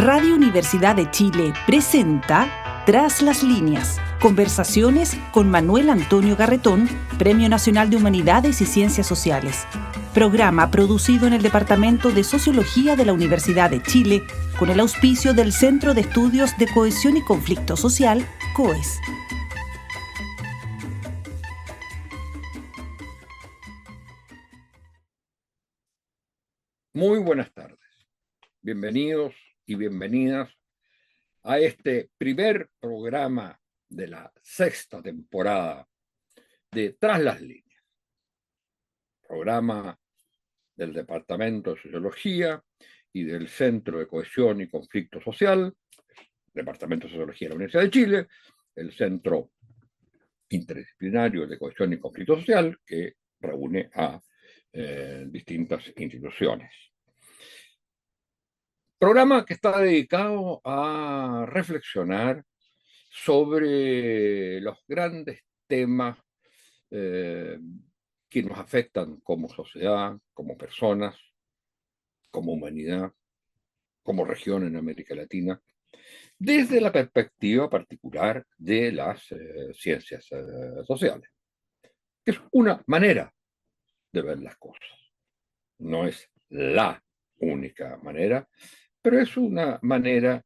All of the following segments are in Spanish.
Radio Universidad de Chile presenta Tras las líneas, conversaciones con Manuel Antonio Garretón, Premio Nacional de Humanidades y Ciencias Sociales. Programa producido en el Departamento de Sociología de la Universidad de Chile con el auspicio del Centro de Estudios de Cohesión y Conflicto Social, COES. Muy buenas tardes. Bienvenidos y bienvenidas a este primer programa de la sexta temporada de Tras las líneas, programa del Departamento de Sociología y del Centro de Cohesión y Conflicto Social, Departamento de Sociología de la Universidad de Chile, el Centro Interdisciplinario de Cohesión y Conflicto Social, que reúne a distintas instituciones. Programa que está dedicado a reflexionar sobre los grandes temas que nos afectan como sociedad, como personas, como humanidad, como región en América Latina, desde la perspectiva particular de las ciencias sociales, que es una manera de ver las cosas. No es la única manera, pero es una manera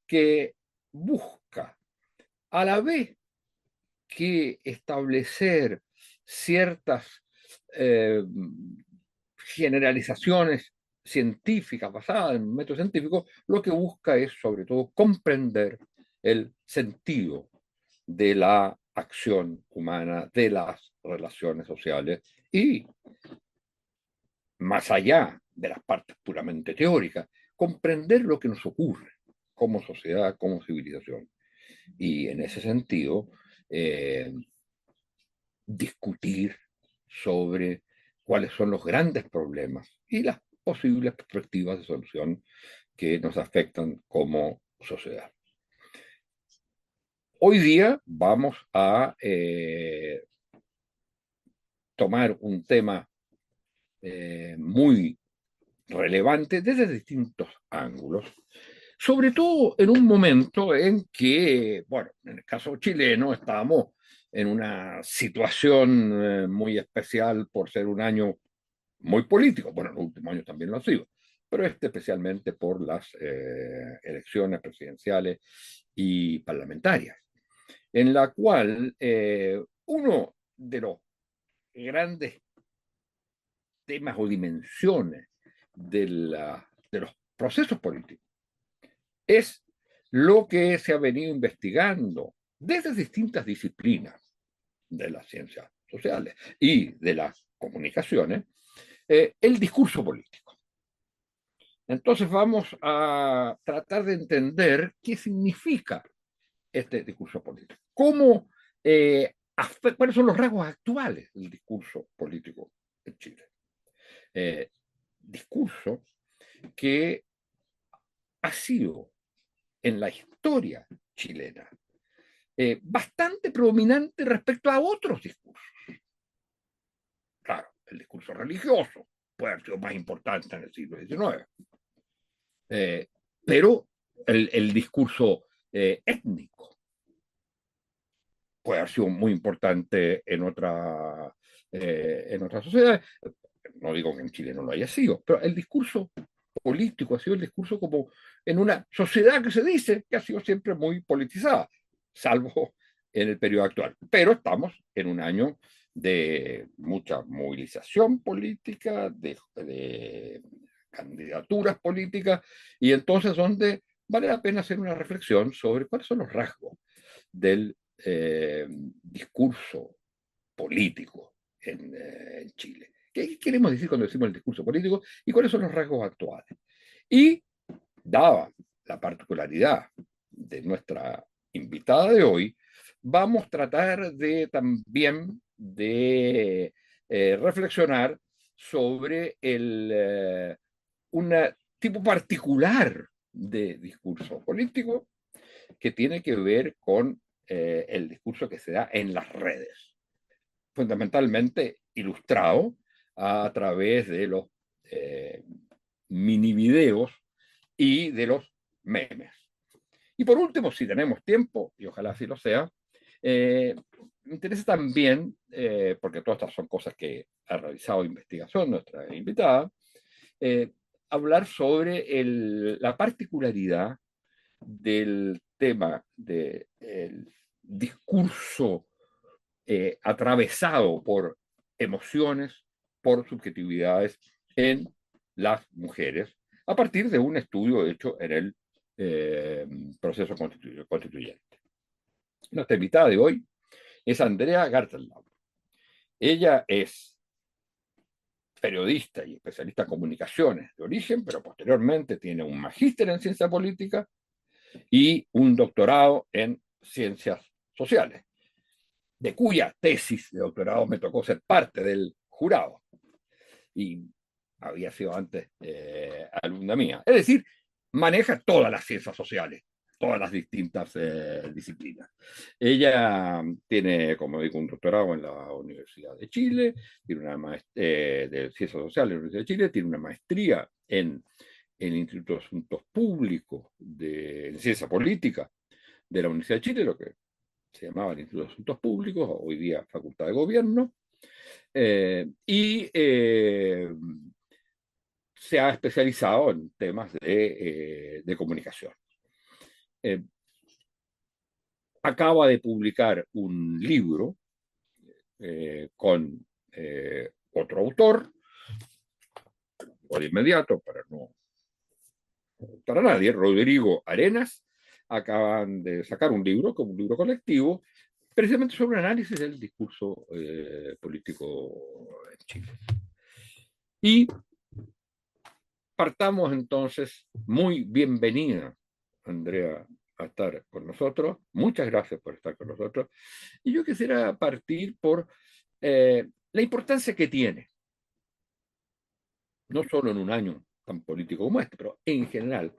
que busca, a la vez que establecer ciertas generalizaciones científicas basadas en métodos científicos, lo que busca es sobre todo comprender el sentido de la acción humana, de las relaciones sociales y, más allá de las partes puramente teóricas, comprender lo que nos ocurre como sociedad, como civilización. Y en ese sentido, discutir sobre cuáles son los grandes problemas y las posibles perspectivas de solución que nos afectan como sociedad. Hoy día vamos a tomar un tema muy relevante desde distintos ángulos, sobre todo en un momento en que, bueno, en el caso chileno estamos en una situación muy especial por ser un año muy político. Bueno, los últimos años también lo ha sido, pero especialmente por las elecciones presidenciales y parlamentarias, en la cual uno de los grandes temas o dimensiones de los procesos políticos es lo que se ha venido investigando desde distintas disciplinas de las ciencias sociales y de las comunicaciones, el discurso político. Entonces vamos a tratar de entender qué significa este discurso político, cuáles son los rasgos actuales del discurso político en Chile. Discurso que ha sido en la historia chilena bastante predominante respecto a otros discursos. Claro, el discurso religioso puede haber sido más importante en el siglo XIX, pero el discurso étnico puede haber sido muy importante en otras sociedades. No digo que en Chile no lo haya sido, pero el discurso político ha sido el discurso como en una sociedad que se dice que ha sido siempre muy politizada, salvo en el periodo actual. Pero estamos en un año de mucha movilización política, de candidaturas políticas, y entonces donde vale la pena hacer una reflexión sobre cuáles son los rasgos del discurso político en Chile. ¿Qué queremos decir cuando decimos el discurso político y cuáles son los rasgos actuales? Y dada la particularidad de nuestra invitada de hoy, vamos a tratar también de reflexionar sobre un tipo particular de discurso político que tiene que ver con el discurso que se da en las redes, fundamentalmente ilustrado a través de los mini videos y de los memes. Y por último, si tenemos tiempo, y ojalá así lo sea, me interesa también, porque todas estas son cosas que ha realizado investigación nuestra invitada, hablar sobre la particularidad del tema del discurso atravesado por emociones, por subjetividades en las mujeres, a partir de un estudio hecho en el proceso constituyente. Nuestra invitada de hoy es Andrea Gartenlau. Ella es periodista y especialista en comunicaciones de origen, pero posteriormente tiene un magíster en ciencia política y un doctorado en ciencias sociales, de cuya tesis de doctorado me tocó ser parte del jurado y había sido antes alumna mía. Es decir, maneja todas las ciencias sociales, todas las distintas disciplinas. Ella tiene, como digo, un doctorado en la Universidad de Chile, tiene una maestría de Ciencias Sociales en la Universidad de Chile, tiene una maestría en el Instituto de Asuntos Públicos de Ciencia Política de la Universidad de Chile, lo que se llamaba el Instituto de Asuntos Públicos, hoy día Facultad de Gobierno, y se ha especializado en temas de comunicación. Acaba de publicar un libro con otro autor, o de inmediato, para nadie, Rodrigo Arenas, acaban de sacar un libro, como un libro colectivo, precisamente sobre un análisis del discurso político en Chile. Y partamos entonces, muy bienvenida, Andrea, a estar con nosotros. Muchas gracias por estar con nosotros. Y yo quisiera partir por la importancia que tiene, no solo en un año tan político como este, pero en general,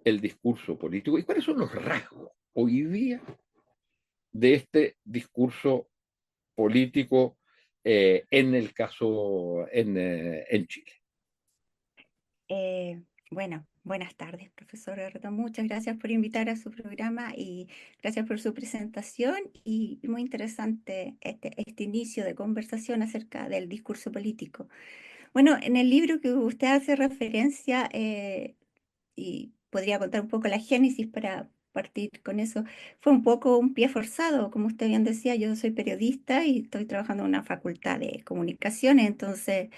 el discurso político. ¿Y cuáles son los rasgos hoy día de este discurso político en el caso en Chile? Bueno, buenas tardes, profesor Garretón. Muchas gracias por invitar a su programa y gracias por su presentación. Y muy interesante este inicio de conversación acerca del discurso político. Bueno, en el libro que usted hace referencia, y podría contar un poco la génesis para partir con eso, fue un poco un pie forzado, como usted bien decía. Yo soy periodista y estoy trabajando en una facultad de comunicaciones, entonces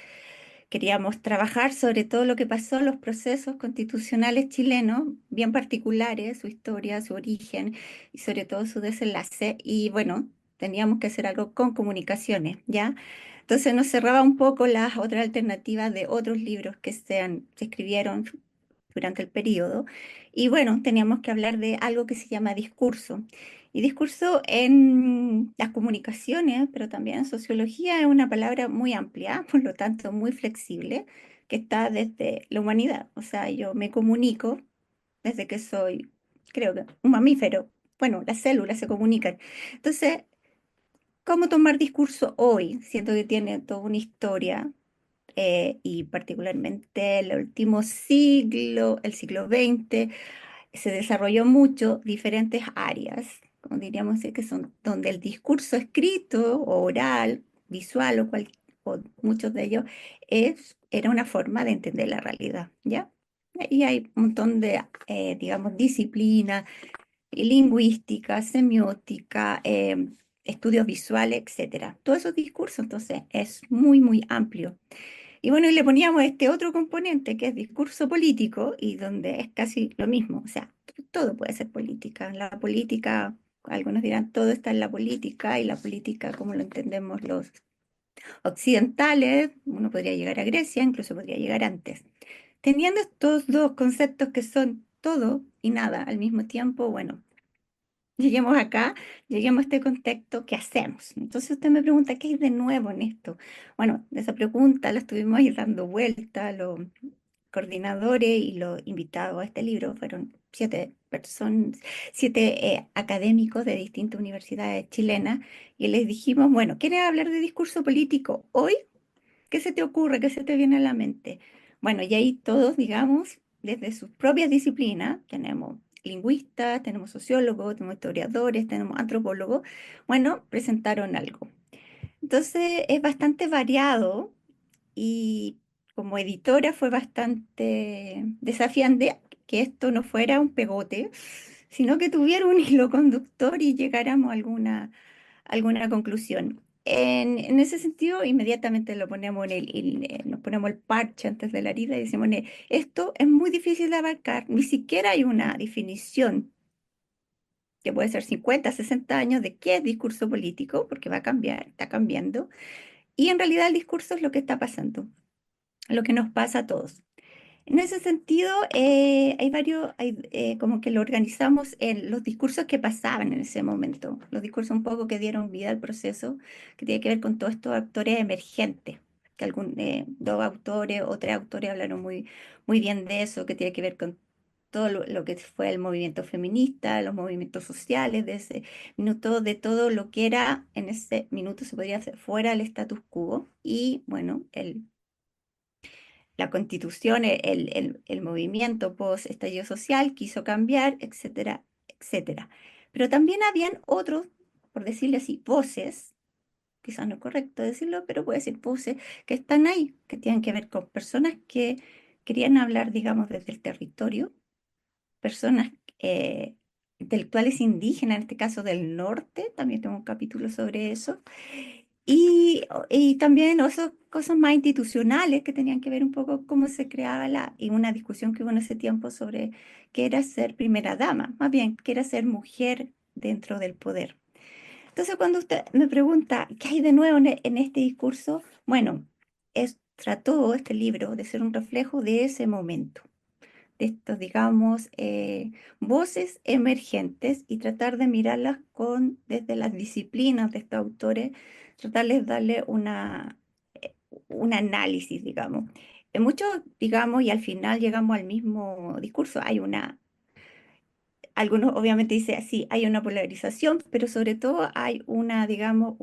queríamos trabajar sobre todo lo que pasó en los procesos constitucionales chilenos, bien particulares, su historia, su origen y sobre todo su desenlace. Y bueno, teníamos que hacer algo con comunicaciones, ¿ya? Entonces nos cerraba un poco las otras alternativas de otros libros que se escribieron durante el periodo. Y bueno, teníamos que hablar de algo que se llama discurso. Y discurso en las comunicaciones, pero también en sociología, es una palabra muy amplia, por lo tanto muy flexible, que está desde la humanidad. O sea, yo me comunico desde que soy, creo que, un mamífero. Bueno, las células se comunican. Entonces, ¿cómo tomar discurso hoy? Siento que tiene toda una historia, y particularmente el último siglo, el siglo XX, se desarrolló mucho diferentes áreas, como diríamos que son donde el discurso escrito o oral, visual o muchos de ellos era una forma de entender la realidad, ¿ya? Y hay un montón de, digamos, disciplinas, lingüística, semiótica, estudios visuales, etcétera. Todos esos discursos, entonces, es muy, muy amplio. Y bueno, y le poníamos este otro componente que es discurso político y donde es casi lo mismo, o sea, todo puede ser política. La política, algunos dirán, todo está en la política y la política, como lo entendemos los occidentales, uno podría llegar a Grecia, incluso podría llegar antes. Teniendo estos dos conceptos que son todo y nada al mismo tiempo, bueno, lleguemos acá, lleguemos a este contexto, ¿qué hacemos? Entonces usted me pregunta, ¿qué hay de nuevo en esto? Bueno, de esa pregunta la estuvimos ahí dando vuelta, los coordinadores y los invitados a este libro fueron 7 personas, 7 académicos de distintas universidades chilenas, y les dijimos, bueno, ¿quieres hablar de discurso político hoy? ¿Qué se te ocurre? ¿Qué se te viene a la mente? Bueno, y ahí todos, digamos, desde sus propias disciplinas, tenemos lingüistas, tenemos sociólogos, tenemos historiadores, tenemos antropólogos, bueno, presentaron algo. Entonces es bastante variado y como editora fue bastante desafiante que esto no fuera un pegote, sino que tuviera un hilo conductor y llegáramos a alguna conclusión. En ese sentido, inmediatamente lo ponemos nos ponemos el parche antes de la herida y decimos, esto es muy difícil de abarcar, ni siquiera hay una definición que puede ser 50, 60 años de qué es discurso político, porque va a cambiar, está cambiando, y en realidad el discurso es lo que está pasando, lo que nos pasa a todos. En ese sentido, como que lo organizamos en los discursos que pasaban en ese momento, los discursos un poco que dieron vida al proceso, que tiene que ver con todos estos actores emergentes, que dos autores o tres autores hablaron muy bien de eso, que tiene que ver con todo lo que fue el movimiento feminista, los movimientos sociales de ese minuto, de todo lo que era en ese minuto se podría hacer fuera del status quo y bueno, la constitución, el movimiento post-estallido social quiso cambiar, etcétera, etcétera. Pero también habían otros, por decirle así, voces, quizás no es correcto decirlo, pero puede decir voces, que están ahí, que tienen que ver con personas que querían hablar, digamos, desde el territorio, personas intelectuales indígenas, en este caso del norte, también tengo un capítulo sobre eso, y también otras cosas más institucionales que tenían que ver un poco cómo se creaba y una discusión que hubo en ese tiempo sobre qué era ser primera dama, más bien, qué era ser mujer dentro del poder. Entonces, cuando usted me pregunta qué hay de nuevo en este discurso, bueno, trató este libro de ser un reflejo de ese momento de estos, digamos, voces emergentes y tratar de mirarlas desde las disciplinas de estos autores, tratarles de darle un análisis, digamos. En muchos, digamos, y al final llegamos al mismo discurso. Algunos obviamente dicen, sí, hay una polarización, pero sobre todo hay digamos,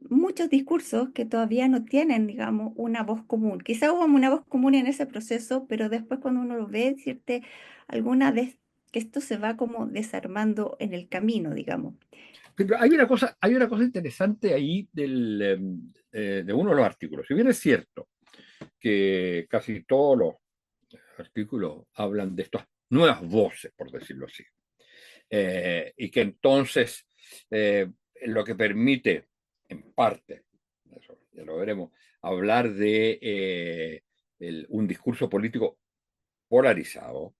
muchos discursos que todavía no tienen, digamos, una voz común. Quizá hubo una voz común en ese proceso, pero después cuando uno lo ve, cierto, alguna vez que esto se va como desarmando en el camino, digamos. Pero hay una cosa interesante ahí de uno de los artículos. Si bien es cierto que casi todos los artículos hablan de estas nuevas voces, por decirlo así, y que entonces lo que permite, en parte, eso ya lo veremos, hablar de un discurso político polarizado,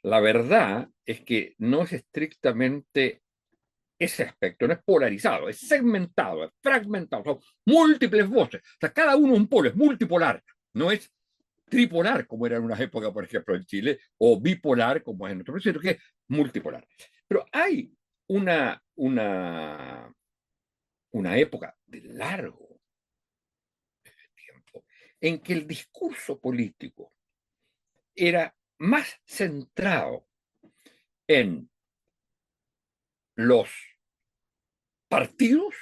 la verdad es que no es estrictamente ese aspecto, no es polarizado, es segmentado, es fragmentado, son múltiples voces, o sea, cada uno un polo, es multipolar, no es tripolar como era en una época, por ejemplo, en Chile, o bipolar como es en otro país, sino que es multipolar. Pero hay una época de largo tiempo en que el discurso político era más centrado en los partidos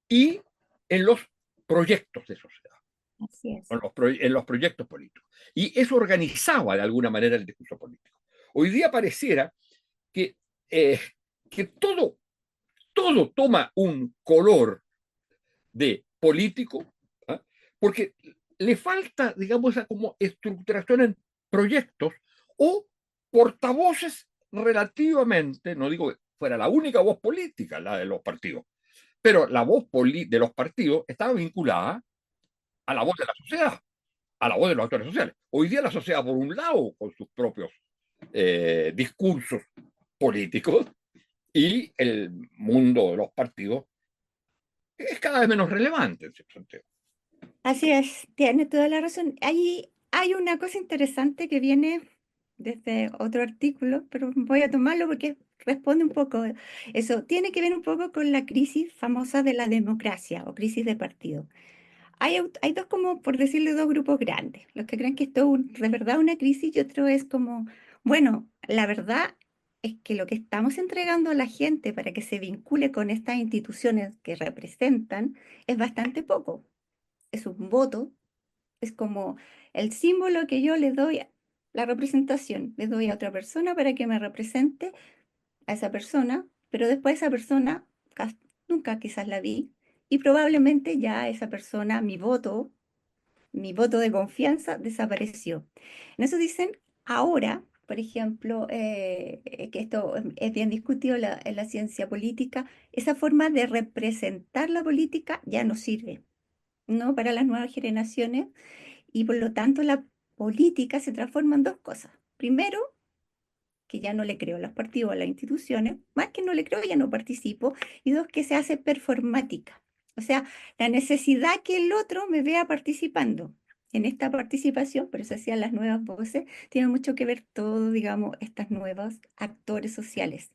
y en los proyectos de sociedad, Así es. en los proyectos políticos. Y eso organizaba de alguna manera el discurso político. Hoy día pareciera que, eh, que todo toma un color de político, ¿ah? Porque le falta, digamos, esa como estructuración en proyectos o portavoces relativamente, no digo que fuera la única voz política, la de los partidos, pero la voz de los partidos estaba vinculada a la voz de la sociedad, a la voz de los actores sociales. Hoy día la sociedad, por un lado, con sus propios discursos políticos, y el mundo de los partidos es cada vez menos relevante en ese sentido. Así es, tiene toda la razón. Hay una cosa interesante que viene desde otro artículo, pero voy a tomarlo porque responde un poco. Eso tiene que ver un poco con la crisis famosa de la democracia o crisis de partido. Hay dos, como por decirle, dos grupos grandes. Los que creen que esto es de verdad una crisis y otro es como, bueno, la verdad es que lo que estamos entregando a la gente para que se vincule con estas instituciones que representan es bastante poco. Es un voto, Es como el símbolo que yo le doy, la representación, le doy a otra persona para que me represente a esa persona, pero después esa persona nunca quizás la vi y probablemente ya esa persona, mi voto de confianza desapareció. En eso dicen ahora, por ejemplo, que esto es bien discutido en la ciencia política, esa forma de representar la política ya no sirve, ¿no? Para las nuevas generaciones y por lo tanto la política se transforma en dos cosas. Primero, que ya no le creo a los partidos, a las instituciones, más que no le creo, ya no participo, y dos, que se hace performática. O sea, la necesidad que el otro me vea participando. En esta participación, por eso hacían las nuevas voces, tiene mucho que ver todo, digamos, estas nuevos actores sociales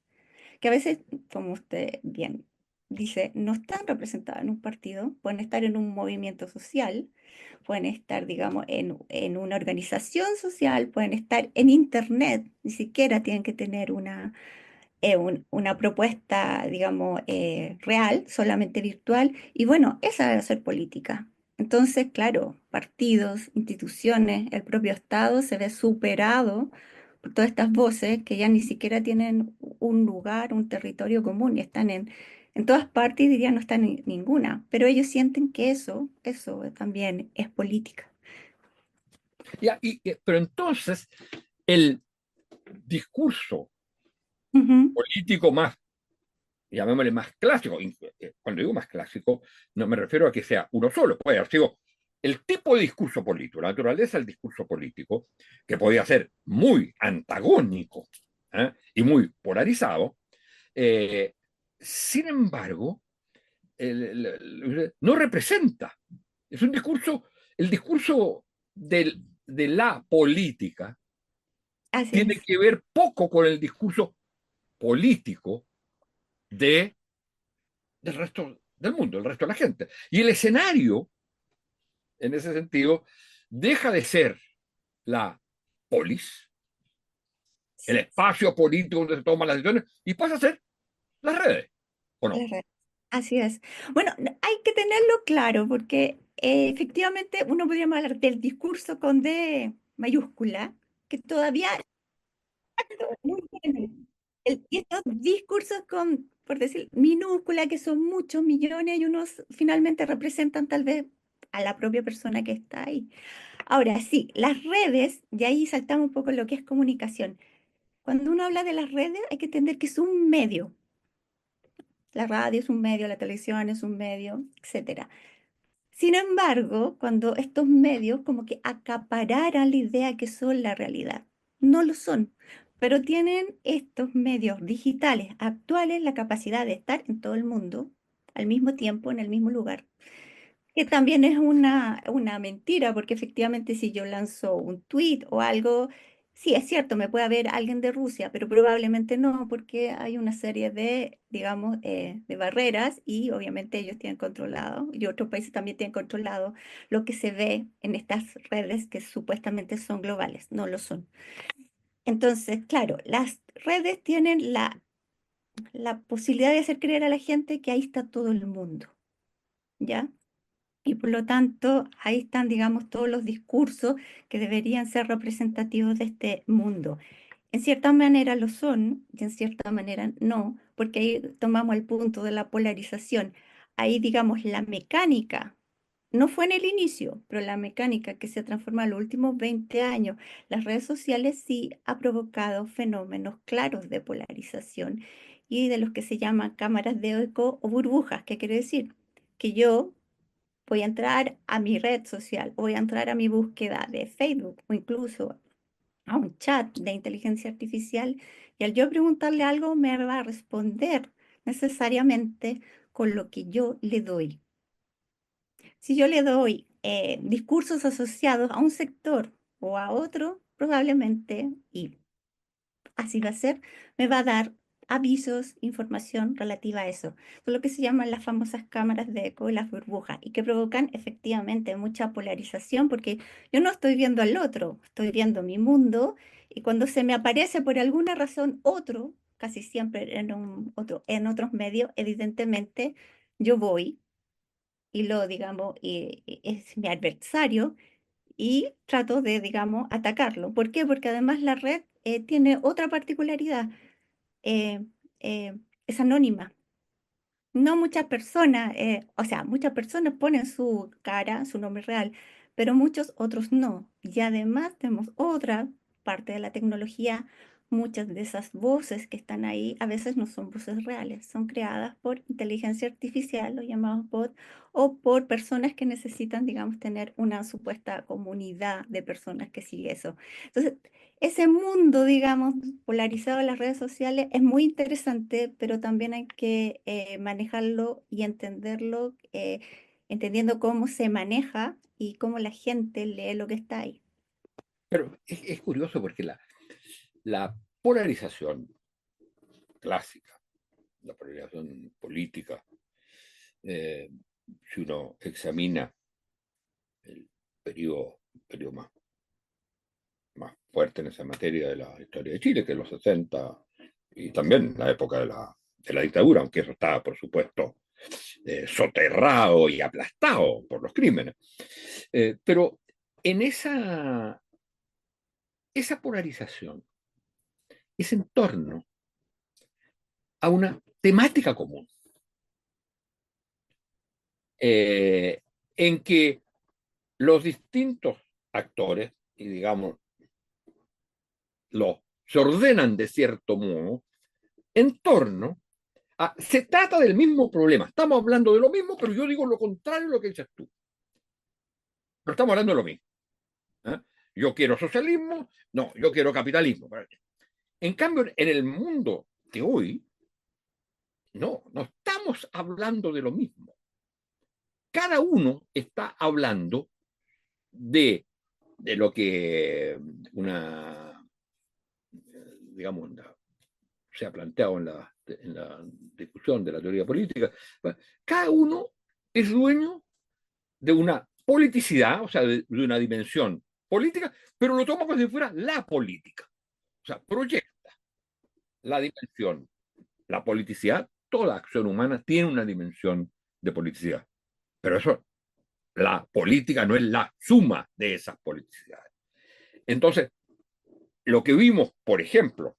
que a veces, como usted bien dice, no están representadas en un partido, pueden estar en un movimiento social, pueden estar, digamos, en una organización social, pueden estar en Internet, ni siquiera tienen que tener una propuesta, digamos, real, solamente virtual, y bueno, esa debe ser política. Entonces, claro, partidos, instituciones, el propio Estado se ve superado por todas estas voces que ya ni siquiera tienen un lugar, un territorio común y están en todas partes y diría no están en ninguna, pero ellos sienten que eso también es política. Pero entonces, el discurso Ujú. político más, llamémosle más clásico, cuando digo más clásico, no me refiero a que sea uno solo, puede haber sido el tipo de discurso político, la naturaleza del discurso político, que podía ser muy antagónico, y muy polarizado. eh, Sin embargo, no representa. Es un discurso, el discurso de la política Así tiene es. que ver poco con el discurso político de, del resto del mundo, del resto de la gente. Y el escenario, en ese sentido, deja de ser la polis, el Sí, espacio político donde se toman las decisiones, y pasa a ser las redes, ¿o no? la red. Así es. Bueno, hay que tenerlo claro porque efectivamente uno podría hablar del discurso con D mayúscula, que todavía muy bueno. Y estos discursos con, por decir, minúscula, que son muchos millones y unos finalmente representan tal vez a la propia persona que está ahí. Ahora, sí, las redes, de ahí saltamos un poco en lo que es comunicación. Cuando uno habla de las redes, hay que entender que es un medio. La radio es un medio, la televisión es un medio, etcétera. Sin embargo, cuando estos medios como que acapararan la idea que son la realidad, no lo son, pero tienen estos medios digitales actuales la capacidad de estar en todo el mundo al mismo tiempo, en el mismo lugar, que también es una mentira, porque efectivamente si yo lanzo un tweet o algo, sí, es cierto, me puede ver alguien de Rusia, pero probablemente no, porque hay una serie de, digamos, de barreras y obviamente ellos tienen controlado, y otros países también tienen controlado lo que se ve en estas redes que supuestamente son globales, no lo son. Entonces, claro, las redes tienen la posibilidad de hacer creer a la gente que ahí está todo el mundo, ¿ya? Y por lo tanto, ahí están, digamos, todos los discursos que deberían ser representativos de este mundo. En cierta manera lo son y en cierta manera no, porque ahí tomamos el punto de la polarización. Ahí, digamos, la mecánica, no fue en el inicio, pero la mecánica que se ha transformado en los últimos 20 años, las redes sociales sí ha provocado fenómenos claros de polarización y de los que se llaman cámaras de eco o burbujas. ¿Qué quiere decir? Que yo voy a entrar a mi red social, voy a entrar a mi búsqueda de Facebook o incluso a un chat de inteligencia artificial y al yo preguntarle algo me va a responder necesariamente con lo que yo le doy. Si yo le doy discursos asociados a un sector o a otro, probablemente, y así va a ser, me va a dar avisos, información relativa a eso. Son lo que se llaman las famosas cámaras de eco y las burbujas y que provocan efectivamente mucha polarización porque yo no estoy viendo al otro, estoy viendo mi mundo y cuando se me aparece por alguna razón otro, casi siempre en otros medios, evidentemente yo voy y lo, digamos, es mi adversario y trato de, digamos, atacarlo. ¿Por qué? Porque además la red tiene otra particularidad, eh, es anónima. No muchas personas, o sea, muchas personas ponen su cara, su nombre real, pero muchos otros no. Y además tenemos otra parte de la tecnología. Muchas de esas voces que están ahí a veces no son voces reales, son creadas por inteligencia artificial, los llamados bots, o por personas que necesitan, digamos, tener una supuesta comunidad de personas que sigue eso. Entonces, ese mundo, digamos, polarizado en las redes sociales es muy interesante, pero también hay que manejarlo y entenderlo, entendiendo cómo se maneja y cómo la gente lee lo que está ahí. Pero es curioso porque la polarización clásica, la polarización política, eh, si uno examina el periodo más fuerte en esa materia de la historia de Chile, que es los 60 y también la época de la dictadura, aunque eso estaba, por supuesto, soterrado y aplastado por los crímenes. Pero en esa polarización es en torno a una temática común, eh, en que los distintos actores, y digamos, se ordenan de cierto modo en torno se trata del mismo problema. Estamos hablando de lo mismo, pero yo digo lo contrario de lo que dices tú. Pero estamos hablando de lo mismo. ¿Eh? Yo quiero socialismo, no, yo quiero capitalismo. En cambio, en el mundo de hoy, no estamos hablando de lo mismo. Cada uno está hablando de lo que digamos, se ha planteado en la discusión de la teoría política. Cada uno es dueño de una politicidad, o sea, de una dimensión política, pero lo toma como si fuera la política. O sea, proyecta la dimensión, la politicidad, toda acción humana tiene una dimensión de politicidad. Pero eso, la política no es la suma de esas politicidades. Entonces, lo que vimos, por ejemplo,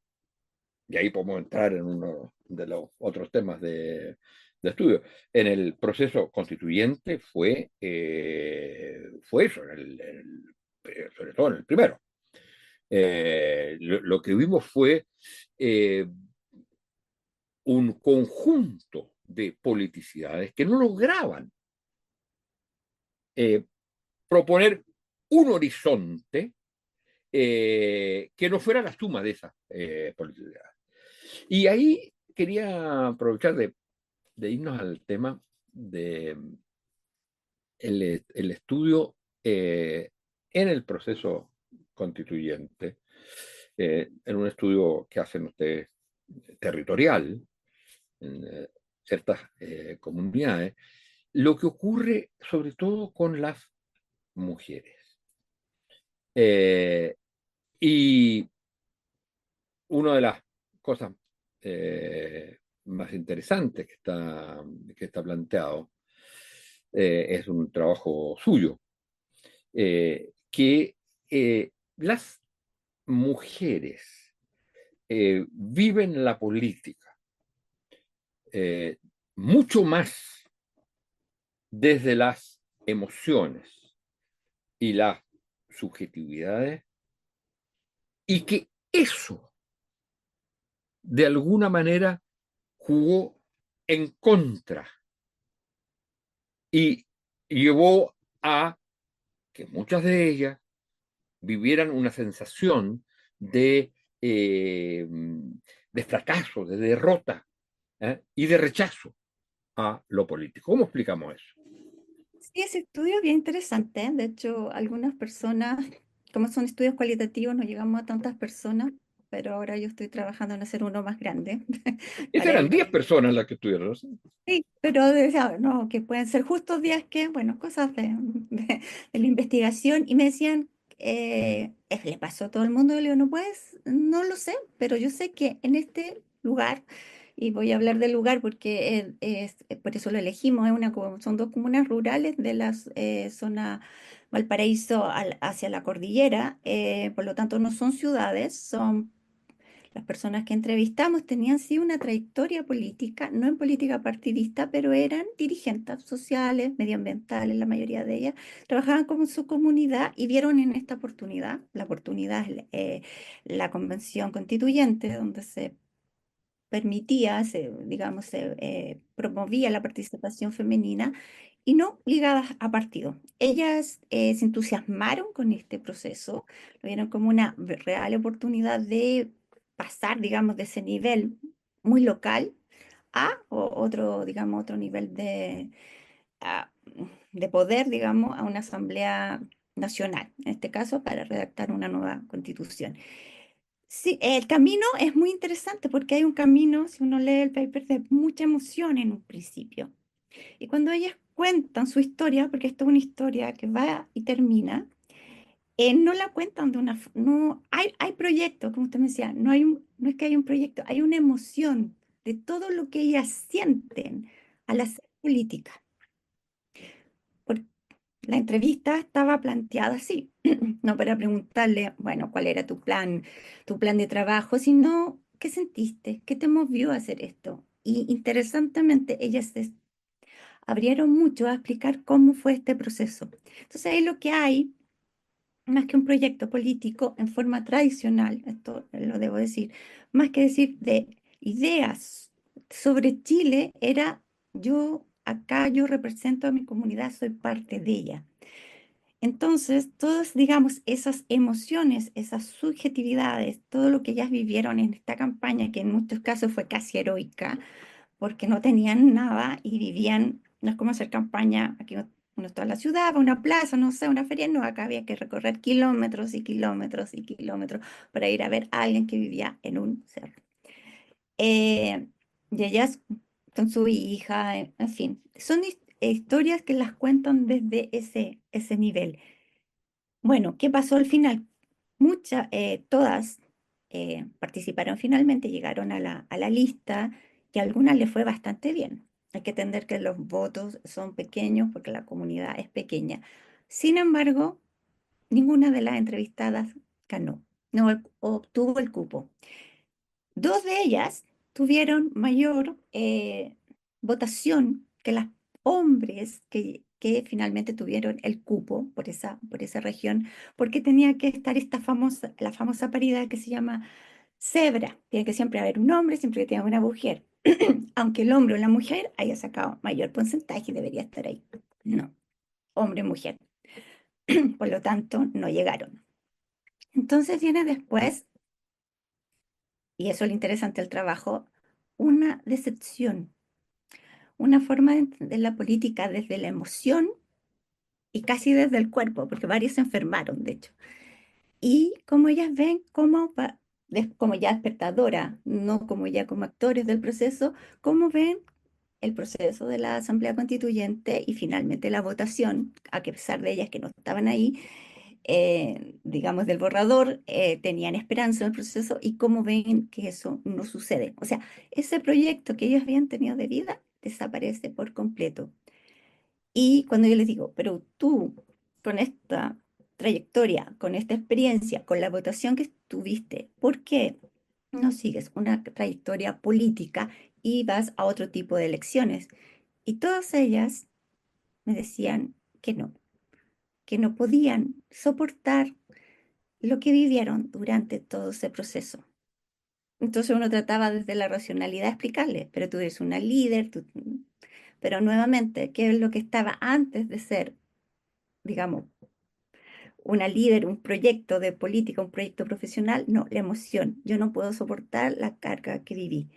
y ahí podemos entrar en uno de los otros temas de estudio, en el proceso constituyente fue eso, sobre todo en el primero. Lo que vimos fue eh, un conjunto de politicidades que no lograban eh, proponer un horizonte que no fuera la suma de esas politicidades. Y ahí quería aprovechar de irnos al tema de el estudio en el proceso constituyente, en un estudio que hacen ustedes territorial, en ciertas comunidades, lo que ocurre sobre todo con las mujeres. Y una de las cosas más interesantes que está planteado es un trabajo suyo, que las mujeres viven la política mucho más desde las emociones y las subjetividades, y que eso de alguna manera jugó en contra y llevó a que muchas de ellas vivieran una sensación de fracaso, de derrota, y de rechazo a lo político. ¿Cómo explicamos eso? Sí, ese estudio es bien interesante, ¿eh? De hecho, algunas personas, como son estudios cualitativos, no llegamos a tantas personas, pero ahora yo estoy trabajando en hacer uno más grande Esas para eran ir. 10 personas las que estuvieron, ¿no? Sí, pero no, que pueden ser justos días que, bueno, cosas de la investigación. Y me decían, le pasó a todo el mundo. Y le digo, no puedes, no lo sé, pero yo sé que en este lugar, y voy a hablar del lugar porque por eso lo elegimos, son dos comunas rurales de la zona Valparaíso hacia la cordillera, por lo tanto no son ciudades, son las personas que entrevistamos tenían sí una trayectoria política, no en política partidista, pero eran dirigentes sociales, medioambientales, la mayoría de ellas, trabajaban con su comunidad y vieron en esta oportunidad, la oportunidad es la convención constituyente, donde se permitía, digamos, se promovía la participación femenina y no ligadas a partido. Ellas se entusiasmaron con este proceso, lo vieron como una real oportunidad de pasar, digamos, de ese nivel muy local a otro, digamos, otro nivel a- de poder, digamos, a una asamblea nacional, en este caso para redactar una nueva constitución. Sí, el camino es muy interesante porque hay un camino, si uno lee el paper, de mucha emoción en un principio. Y cuando ellas cuentan su historia, porque esto es una historia que va y termina, no la cuentan de no, hay proyectos, como usted me decía, no es que hay un proyecto, hay una emoción de todo lo que ellas sienten al hacer política. Porque la entrevista estaba planteada así, no para preguntarle, bueno, cuál era tu plan de trabajo, sino qué sentiste, qué te movió a hacer esto. Y interesantemente, ellas se abrieron mucho a explicar cómo fue este proceso. Entonces, ahí lo que hay, más que un proyecto político en forma tradicional, esto lo debo decir, más que decir de ideas sobre Chile, era yo acá, yo represento a mi comunidad, soy parte de ella. Entonces, todas, digamos, esas emociones, esas subjetividades, todo lo que ellas vivieron en esta campaña, que en muchos casos fue casi heroica, porque no tenían nada y vivían, no es como hacer campaña, aquí uno está en la ciudad, va a una plaza, no sé, una feria, no, acá había que recorrer kilómetros y kilómetros y kilómetros para ir a ver a alguien que vivía en un cerro. Eh, y ellas con su hija, en fin, son historias que las cuentan desde ese nivel. Bueno, ¿qué pasó al final? Todas participaron finalmente, llegaron a la lista y a algunas les fue bastante bien. Hay que entender que los votos son pequeños porque la comunidad es pequeña. Sin embargo, ninguna de las entrevistadas ganó, no obtuvo el cupo. Dos de ellas tuvieron mayor votación que los hombres que finalmente tuvieron el cupo por esa región, porque tenía que estar la famosa paridad que se llama cebra. Tiene que siempre haber un hombre, siempre que tenga una mujer. Aunque el hombre o la mujer haya sacado mayor porcentaje, debería estar ahí. No, hombre o mujer. Por lo tanto, no llegaron. Entonces viene después, y eso es lo interesante del trabajo, una decepción, una forma de entender la política desde la emoción y casi desde el cuerpo, porque varios se enfermaron, de hecho. Y como ellas ven como ya espectadora, no como ya como actores del proceso, cómo ven el proceso de la Asamblea Constituyente y finalmente la votación, a que a pesar de ellas que no estaban ahí, digamos, del borrador, tenían esperanza en el proceso y cómo ven que eso no sucede. O sea, ese proyecto que ellos habían tenido de vida desaparece por completo. Y cuando yo les digo, pero tú, con esta trayectoria, con esta experiencia, con la votación que tuviste, ¿por qué no sigues una trayectoria política y vas a otro tipo de elecciones? Y todas ellas me decían que no podían soportar lo que vivieron durante todo ese proceso. Entonces uno trataba desde la racionalidad de explicarle, pero tú eres una líder, pero nuevamente, ¿qué es lo que estaba antes de ser, digamos, una líder, un proyecto de política, un proyecto profesional? No, la emoción. Yo no puedo soportar la carga que viví.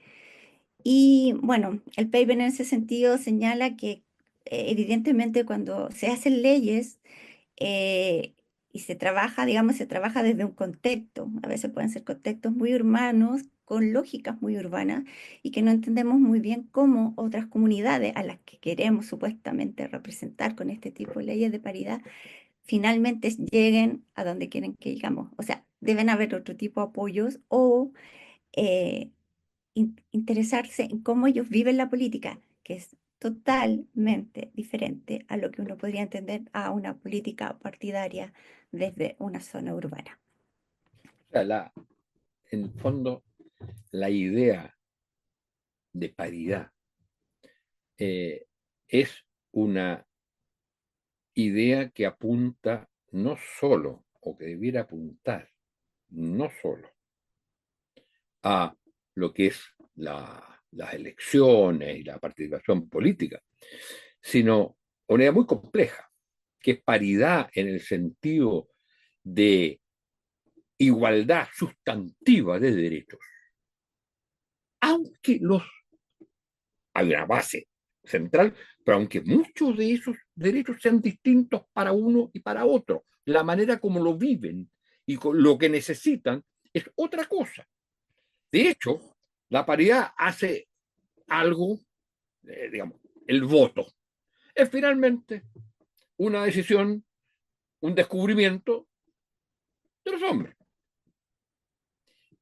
Y bueno, el paper en ese sentido señala que evidentemente cuando se hacen leyes, eh, y se trabaja, digamos, se trabaja desde un contexto. A veces pueden ser contextos muy urbanos, con lógicas muy urbanas, y que no entendemos muy bien cómo otras comunidades a las que queremos supuestamente representar con este tipo de leyes de paridad, finalmente lleguen a donde quieren que llegamos. O sea, deben haber otro tipo de apoyos o interesarse en cómo ellos viven la política, que es totalmente diferente a lo que uno podría entender a una política partidaria desde una zona urbana. O sea, en el fondo, la idea de paridad es una idea que apunta no solo, o que debiera apuntar, no solo a lo que es las elecciones y la participación política, sino una idea muy compleja, que es paridad en el sentido de igualdad sustantiva de derechos, aunque hay una base central, pero aunque muchos de esos derechos sean distintos para uno y para otro, la manera como lo viven y lo que necesitan es otra cosa. De hecho, la paridad hace algo, digamos, el voto. Es finalmente una decisión, un descubrimiento de los hombres.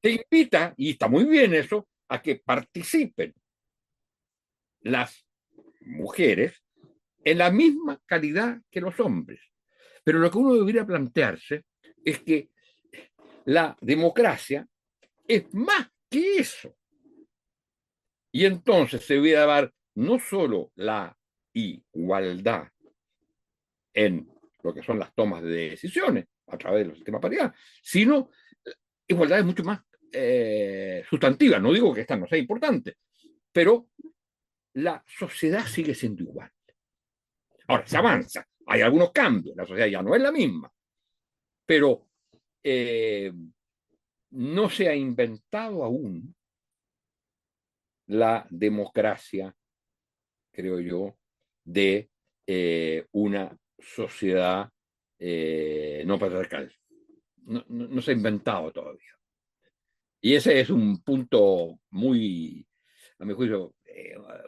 Te invita, y está muy bien eso, a que participen las mujeres en la misma calidad que los hombres. Pero lo que uno debería plantearse es que la democracia es más que eso. Y entonces se debería dar no solo la igualdad en lo que son las tomas de decisiones a través de los sistemas de paridad, sino igualdades mucho más sustantivas. No digo que esta no sea importante, pero la sociedad sigue siendo igual. Ahora, se avanza, hay algunos cambios, la sociedad ya no es la misma, pero no se ha inventado aún la democracia, creo yo, de una sociedad no patriarcal. No se ha inventado todavía. Y ese es un punto muy, a mi juicio,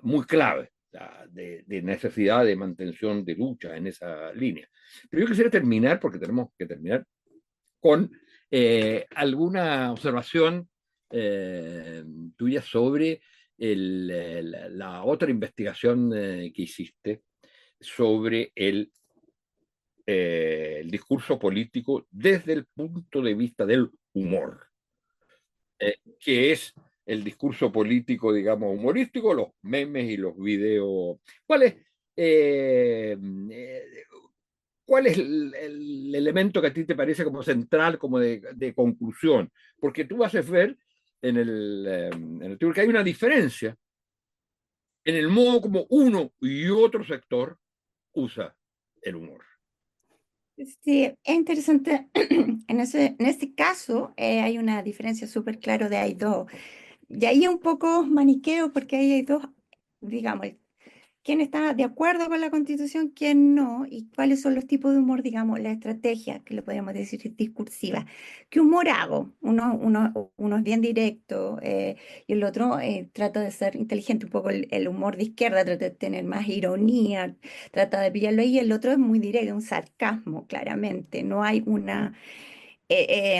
muy clave de necesidad de mantención de lucha en esa línea. Pero yo quisiera terminar, porque tenemos que terminar, con alguna observación tuya sobre la otra investigación que hiciste sobre el discurso político desde el punto de vista del humor, que es el discurso político, digamos, humorístico, los memes y los videos. ¿Cuál es, eh, eh, ¿Cuál es el elemento que a ti te parece como central, como de conclusión? Porque tú vas a ver en el que hay una diferencia en el modo como uno y otro sector usa el humor. Sí, es interesante. En ese caso hay una diferencia súper clara de hay dos. Y ahí es un poco maniqueo porque ahí hay dos, digamos, quién está de acuerdo con la Constitución, quién no, y cuáles son los tipos de humor, digamos, la estrategia, que le podríamos decir discursiva. ¿Qué humor hago? Uno es bien directo y el otro trata de ser inteligente, un poco el humor de izquierda, trata de tener más ironía, trata de pillarlo ahí, y el otro es muy directo, un sarcasmo, claramente. No hay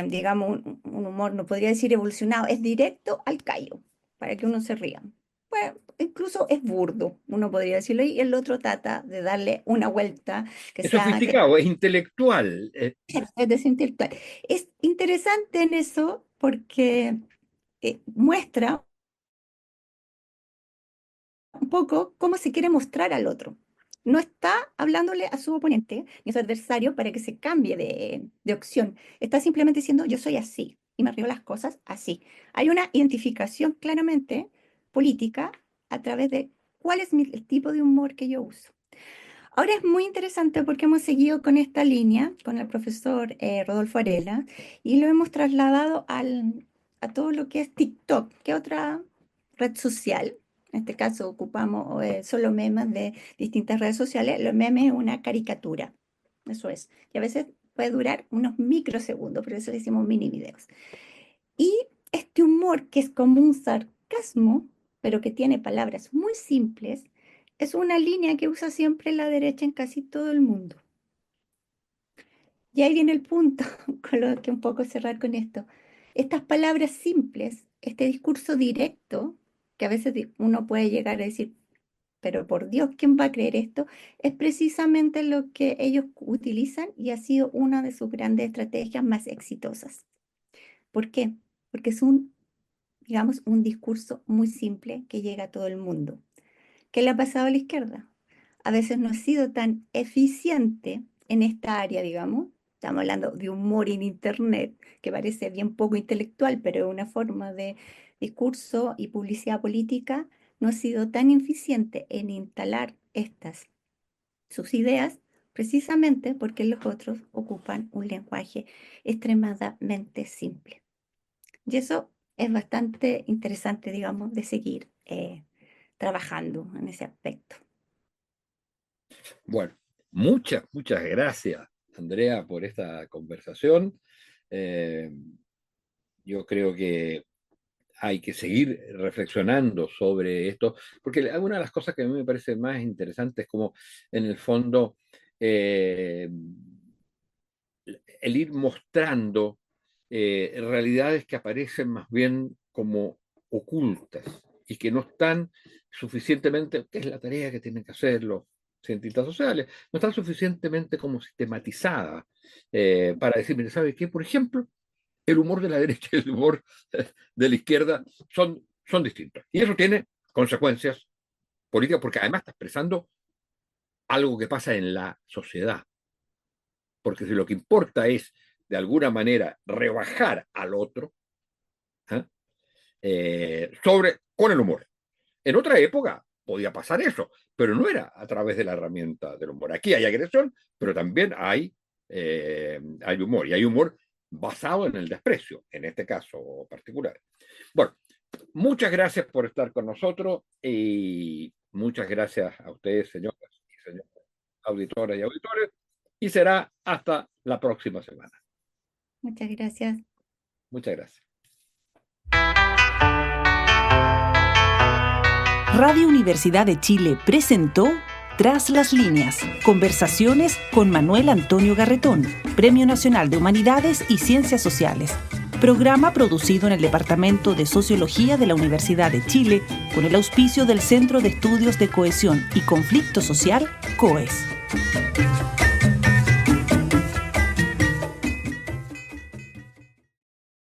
digamos, un humor, no podría decir evolucionado, es directo al callo, para que uno se ría. Pues incluso es burdo, uno podría decirlo, y el otro trata de darle una vuelta que Es sea, sofisticado, es intelectual. es decir, intelectual. Es interesante en eso porque muestra un poco cómo se quiere mostrar al otro. No está hablándole a su oponente ni a su adversario para que se cambie de opción. Está simplemente diciendo yo soy así y me río las cosas así. Hay una identificación claramente política a través de cuál es el tipo de humor que yo uso. Ahora es muy interesante porque hemos seguido con esta línea con el profesor Rodolfo Arela y lo hemos trasladado a todo lo que es TikTok, que es otra red social. En este caso ocupamos solo memes de distintas redes sociales. Los memes es una caricatura, eso es. Y a veces puede durar unos microsegundos, por eso le decimos mini videos. Y este humor que es como un sarcasmo, pero que tiene palabras muy simples, es una línea que usa siempre la derecha en casi todo el mundo. Y ahí viene el punto, con lo que un poco cerrar con esto. Estas palabras simples, este discurso directo, que a veces uno puede llegar a decir, pero por Dios, ¿quién va a creer esto? Es precisamente lo que ellos utilizan y ha sido una de sus grandes estrategias más exitosas. ¿Por qué? Porque es digamos, un discurso muy simple que llega a todo el mundo. ¿Qué le ha pasado a la izquierda? A veces no ha sido tan eficiente en esta área, digamos. Estamos hablando de humor en Internet, que parece bien poco intelectual, pero es una forma de discurso y publicidad política. No ha sido tan eficiente en instalar sus ideas, precisamente porque los otros ocupan un lenguaje extremadamente simple. Y eso es bastante interesante, digamos, de seguir trabajando en ese aspecto. Bueno, muchas gracias, Andrea, por esta conversación. Yo creo que hay que seguir reflexionando sobre esto, porque una de las cosas que a mí me parece más interesante es como, en el fondo, el ir mostrando realidades que aparecen más bien como ocultas y que no están suficientemente, que es la tarea que tienen que hacer los cientistas sociales, no están suficientemente como sistematizadas para decir, mire, ¿sabe qué? Por ejemplo, el humor de la derecha y el humor de la izquierda son distintos. Y eso tiene consecuencias políticas, porque además está expresando algo que pasa en la sociedad. Porque si lo que importa es, de alguna manera, rebajar al otro, con el humor. En otra época podía pasar eso, pero no era a través de la herramienta del humor. Aquí hay agresión, pero también hay humor, y hay humor basado en el desprecio, en este caso particular. Bueno, muchas gracias por estar con nosotros y muchas gracias a ustedes, señoras y señores auditoras y auditores, y será hasta la próxima semana. Muchas gracias. Muchas gracias. Radio Universidad de Chile presentó Tras las líneas, conversaciones con Manuel Antonio Garretón, Premio Nacional de Humanidades y Ciencias Sociales. Programa producido en el Departamento de Sociología de la Universidad de Chile con el auspicio del Centro de Estudios de Cohesión y Conflicto Social, COES.